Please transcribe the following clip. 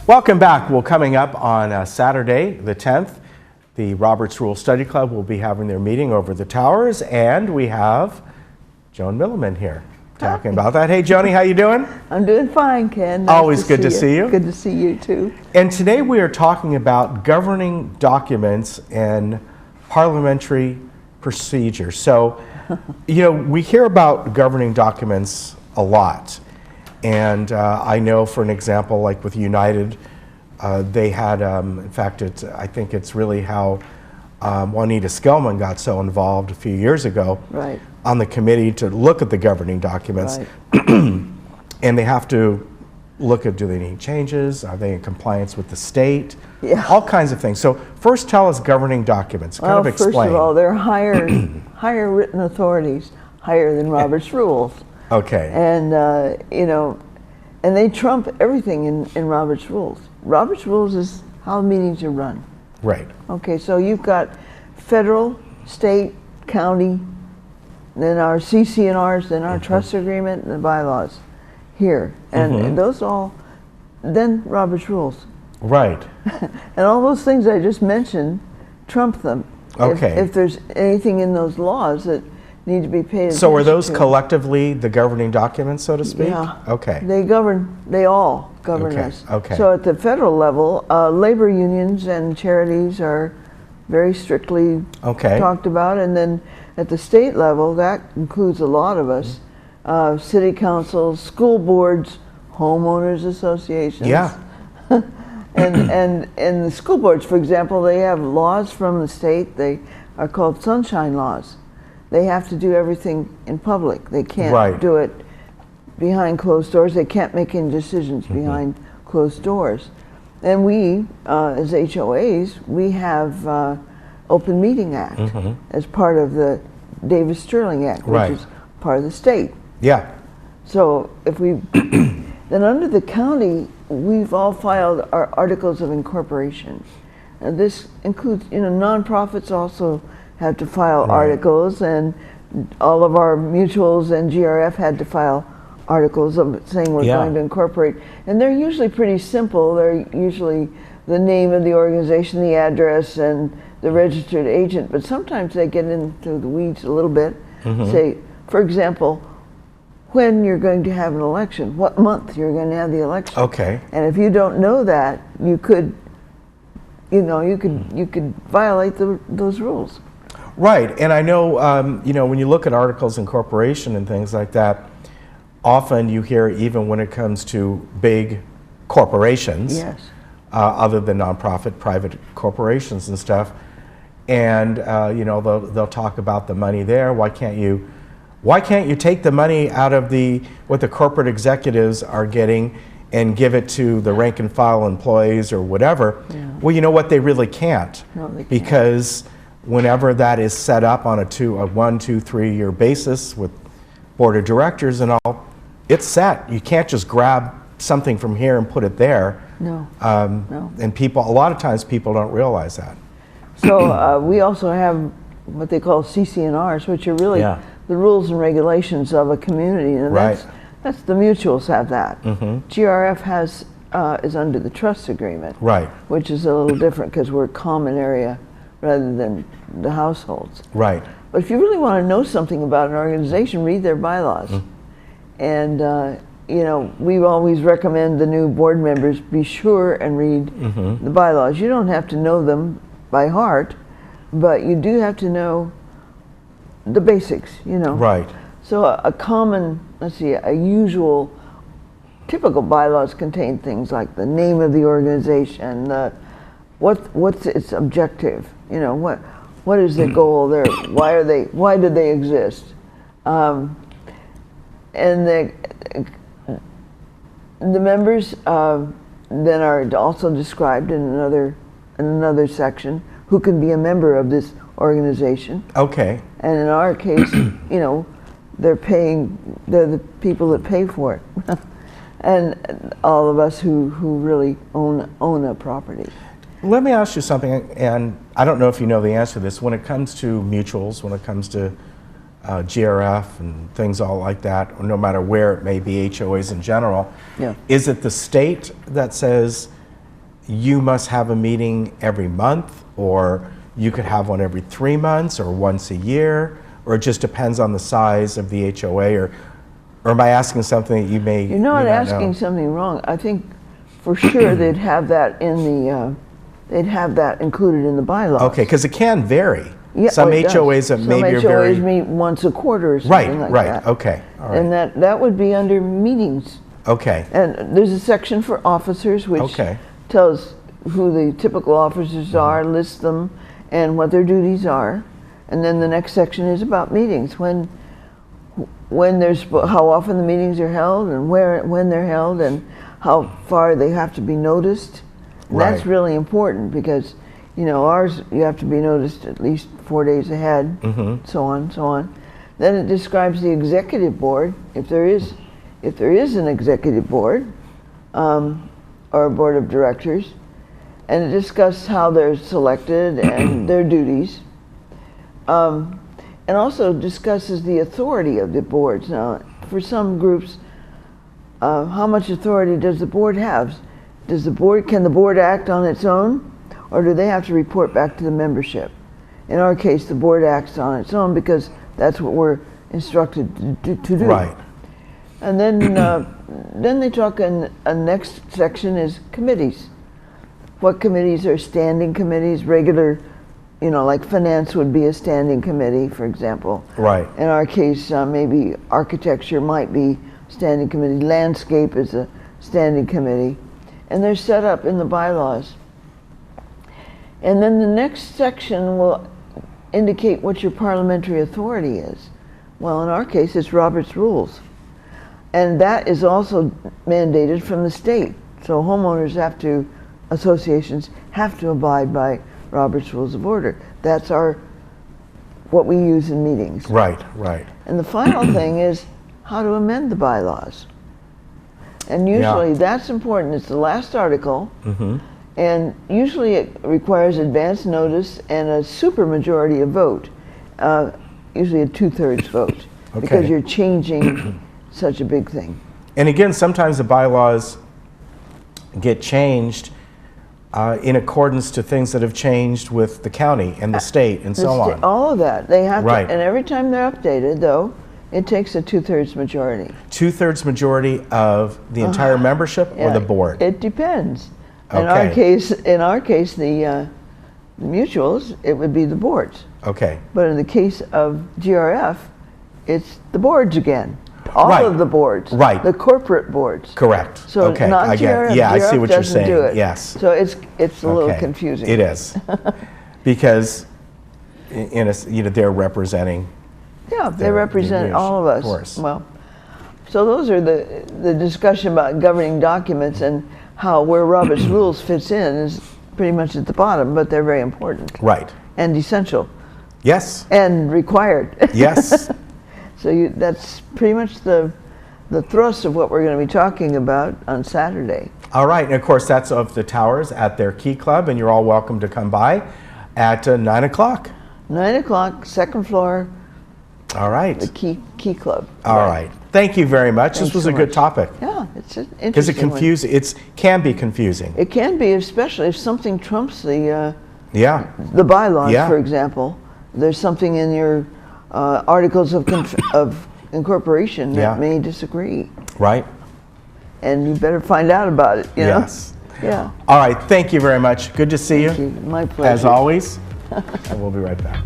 Welcome back. Well, coming up on Saturday, the 10th, the Roberts Rule Study Club will be having their meeting over the towers, and we have Joan Milliman here talking about that. Hey, Joni, how you doing? I'm doing fine, Ken. Nice Always good to see you. Good to see you, too. And today we are talking about governing documents and parliamentary procedure. So, you know, we hear about governing documents a lot. And I know, for an example, like with United, they had, in fact, I think it's really how Juanita Skellman got so involved a few years ago on the committee to look at the governing documents. And they have to look at, do they need changes? Are they in compliance with the state? Yeah. All kinds of things. So first tell us governing documents. Kind of explain. First of all, they're higher written authorities, higher than Robert's Rules. Okay. And, you know, and they trump everything in Robert's Rules. Robert's Rules is how meetings are run. Right. Okay, so you've got federal, state, county, then our CC&Rs, then our trust agreement, and the bylaws here. And those all, then Robert's Rules. Right. And all those things I just mentioned trump them. Okay. If there's anything in those laws that need to be paid attention to. So are those collectively the governing documents, so to speak? Yeah. Okay. They all govern us. Okay. So at the federal level, labor unions and charities are very strictly talked about. And then at the state level, that includes a lot of us. City councils, school boards, homeowners associations. Yeah. And the school boards, for example, they have laws from the state. They are called sunshine laws. They have to do everything in public. They can't do it behind closed doors. They can't make any decisions behind closed doors. And we, as HOAs, we have Open Meeting Act as part of the Davis-Sterling Act, which is part of the state. Yeah. So if we, then under the county, we've all filed our articles of incorporation. And this includes, you know, nonprofits also had to file articles, and all of our mutuals and GRF had to file articles of saying we're going to incorporate. And they're usually pretty simple. They're usually the name of the organization, the address, and the registered agent. But sometimes they get into the weeds a little bit. Say, for example, when you're going to have an election, what month you're going to have the election. Okay. And if you don't know that, you could, you know, you could violate those rules. Right, and I know, you know, when you look at articles of incorporation and things like that, often you hear, even when it comes to big corporations, other than nonprofit, private corporations and stuff, and you know, they'll talk about the money there. Why can't you take the money out of what the corporate executives are getting and give it to the rank and file employees or whatever? Well, you know what, they really can't. No, they can't. Because whenever that is set up on a 1, 2, 3 year basis with board of directors and all, it's set. You can't just grab something from here and put it there. No. No. And a lot of times people don't realize that. So we also have what they call CC&Rs, which are really the rules and regulations of a community. And that's the mutuals have that. GRF is under the trust agreement, which is a little different because we're a common area rather than the households. Right. But if you really want to know something about an organization, read their bylaws. And you know, we always recommend the new board members be sure and read the bylaws. You don't have to know them by heart, but you do have to know the basics, you know. Right. So a common, a usual, typical bylaws contain things like the name of the organization, what's its objective, you know, what is the goal there, why do they exist, and the members then are also described in another section who can be a member of this organization. Okay. And in our case, you know, they're the people that pay for it. And all of us who really own a property. Let me ask you something, and I don't know if you know the answer to this. When it comes to mutuals, when it comes to GRF and things all like that, or no matter where it may be, HOAs in general, is it the state that says you must have a meeting every month, or you could have one every 3 months or once a year, or it just depends on the size of the HOA, or am I asking something that you may You're not may asking know? something wrong. I think for sure they'd have that in the, they'd have that included in the bylaws. Okay, because it can vary. Yeah, Some it does. HOAs that maybe are Some HOAs very... meet once a quarter or Right, something like right, that. okay, all right. And that would be under meetings. Okay, And there's a section for officers which Okay. tells who the typical officers are, lists them, and what their duties are. And then the next section is about meetings, when there's, how often the meetings are held, and when they're held, and how far they have to be noticed. And that's Right. really important because, you know, ours, you have to be noticed at least 4 days ahead, so on, so on. Then it describes the executive board, if there is an executive board, or a board of directors, and it discusses how they're selected and their duties, and also discusses the authority of the boards. Now, for some groups, how much authority does the board have? Can the board act on its own, or do they have to report back to the membership? In our case, the board acts on its own because that's what we're instructed to do. right, And then they talk in a next section is committees. What committees are standing committees, regular, you know, like finance would be a standing committee, for example. right, In our case, maybe architecture might be standing committee, landscape is a standing committee, and they're set up in the bylaws. And then the next section will indicate what your parliamentary authority is. Well, in our case, it's Robert's Rules. And that is also mandated from the state. So homeowners have to, associations have to abide by Robert's Rules of Order. That's what we use in meetings. right, right. And the final thing is how to amend the bylaws. And usually that's important. It's the last article. And usually it requires advance notice and a supermajority of vote, usually a 2/3 vote, because Okay. you're changing such a big thing. And again, sometimes the bylaws get changed in accordance to things that have changed with the county and the state and so on. All of that. They have Right. to, and every time they're updated, though, it takes a 2/3 majority. 2/3 majority of the entire membership or the board? It depends. Okay. In our case, the mutuals, it would be the boards. Okay, But in the case of GRF, it's the boards again. All Right. of the boards. Right. The corporate boards. correct. So Okay, not I get it. GRF. Yeah, I see GRF what you're doesn't saying. do it. Yes. So it's a little Okay. confusing. It is. Because they're representing. Yeah, they They're represent all of us. of course. Well, so those are the discussion about governing documents and where Robert's Rules fits in is pretty much at the bottom, but they're very important Right. and essential Yes. and required. Yes. So that's pretty much the thrust of what we're going to be talking about on Saturday. All right, and of course that's of the Towers at their Key Club, and you're all welcome to come by at 9 o'clock. 9 o'clock, second floor, All right. the Key Club. All right. Thank you very much. Thanks This was so a good much. topic. Yeah, it's an interesting Because it one. confusing. It can be confusing. It can be, especially if something trumps the Yeah. bylaws, Yeah. for example. There's something in your articles of incorporation that Yeah. may disagree, Right. and you better find out about it. You know? Yes. Yeah. All right. Thank you very much. Good to see Thank you. My pleasure. As always. And we'll be right back.